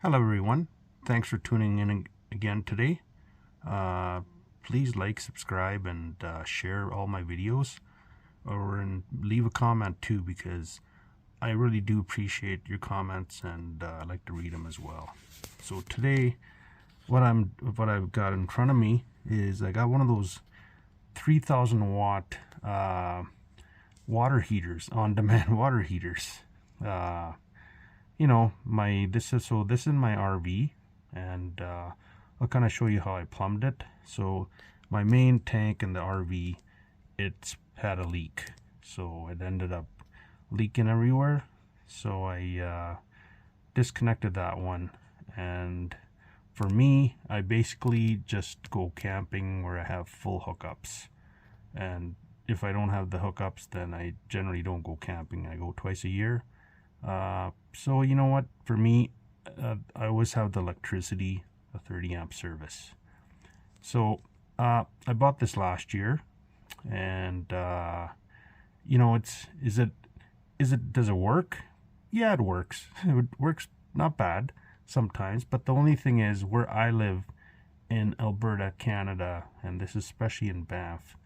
Hello everyone, thanks for tuning in again today. Please like, subscribe, and share all my videos, and leave a comment too, because I really do appreciate your comments, and I like to read them as well. So today, what I've got in front of me is I got one of those 3,000 watt water heaters, on-demand water heaters. This is my RV, and I'll kind of show you how I plumbed it. So my main tank in the RV, it's had a leak, so it ended up leaking everywhere. So I disconnected that one, and for me, I basically just go camping where I have full hookups, and if I don't have the hookups, then I generally don't go camping. I go twice a year. So you know what, for me, I always have the electricity, a 30 amp service. So I bought this last year, and does it work? Yeah, it works. It works not bad sometimes, but the only thing is, where I live in Alberta, Canada, and this is especially in Banff,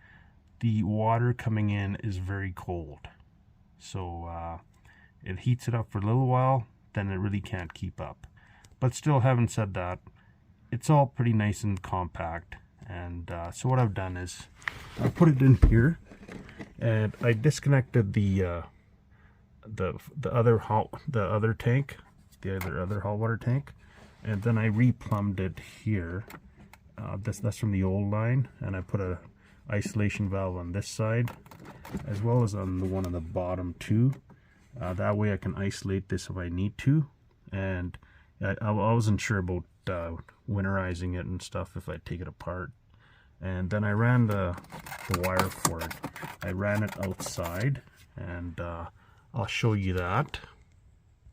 the water coming in is very cold. So it heats it up for a little while, then it really can't keep up. But still, having said that, it's all pretty nice and compact. And so what I've done is I put it in here, and I disconnected the other tank, the other hot water tank, and then I replumbed it here. That's from the old line, and I put a isolation valve on this side, as well as on the one on the bottom too. That way I can isolate this if I need to. And I wasn't sure about winterizing it and stuff if I take it apart. And then I ran the wire for it. I ran it outside, and I'll show you that.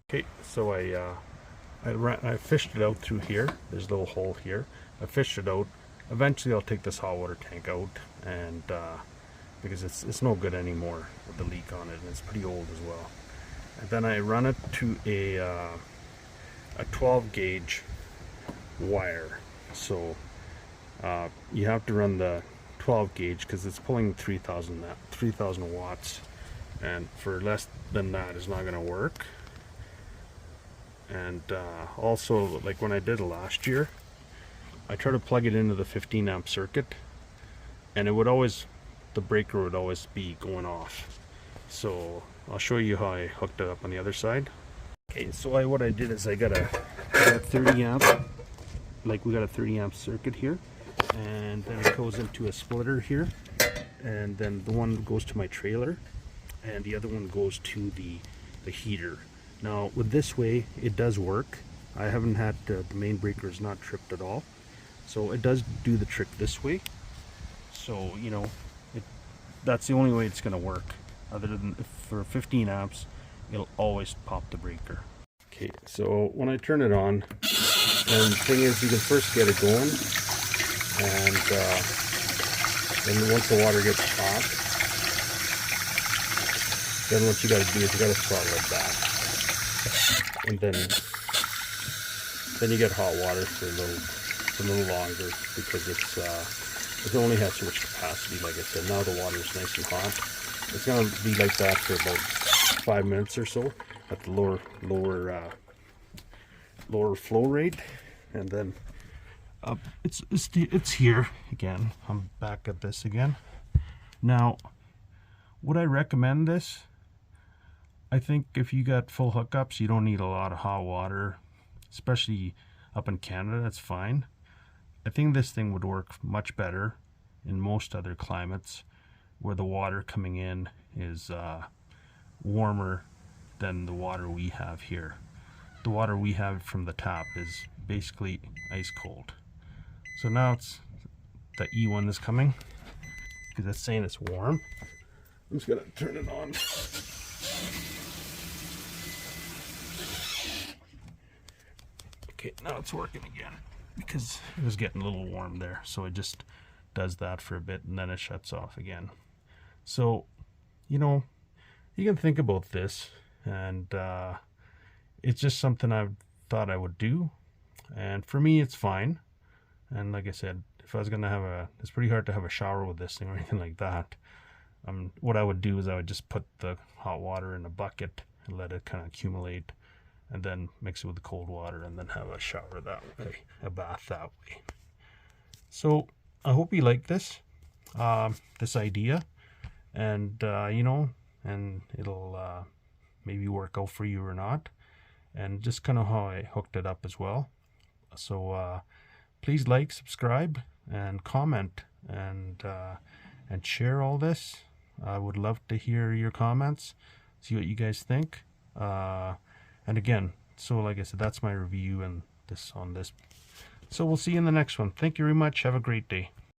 Okay, so I fished it out through here. There's a little hole here. I fished it out. Eventually I'll take this hot water tank out, and because it's no good anymore with the leak on it, and it's pretty old as well. And then I run it to a 12 gauge wire. So you have to run the 12 gauge because it's pulling 3,000 watts, and for less than that it's not going to work. And also, like when I did it last year, I tried to plug it into the 15 amp circuit, and the breaker would always be going off. So I'll show you how I hooked it up on the other side. Okay, so what I did is I got a 30 amp, like we got a 30 amp circuit here, and then it goes into a splitter here, and then the one goes to my trailer, and the other one goes to the heater. Now with this way, it does work. I haven't had the main breaker is not tripped at all, so it does do the trick this way. So that's the only way it's going to work. Other than for 15 amps, it'll always pop the breaker. Okay, so when I turn it on, and the thing is, you can first get it going, and then once the water gets hot, then what you got to do is you got to throttle it back, and then you get hot water for a little longer, because it only has so much capacity. Like I said, now the water is nice and hot. It's going to be like that for about 5 minutes or so at the lower flow rate, and then it's here again. I'm back at this again. Now, would I recommend this? I think if you got full hookups, you don't need a lot of hot water, especially up in Canada. That's fine. I think this thing would work much better in most other climates, where the water coming in is warmer than the water we have here. The water we have from the tap is basically ice cold. So now it's the E1 is coming, because it's saying it's warm. I'm just gonna turn it on. Okay, now it's working again, because it was getting a little warm there. So it just does that for a bit, and then it shuts off again. So you can think about this, and it's just something I've thought I would do. And for me, it's fine. And like I said, if I was gonna have it's pretty hard to have a shower with this thing or anything like that. What I would do is I would just put the hot water in a bucket and let it kind of accumulate, and then mix it with the cold water, and then have a shower that way, a bath that way. So I hope you like this idea, and you know, and it'll maybe work out for you or not, and just kind of how I hooked it up as well. So please like, subscribe, and comment, and share all this. I would love to hear your comments, see what you guys think. And again, so like I said, that's my review and this on this. So we'll see you in the next one. Thank you very much. Have a great day.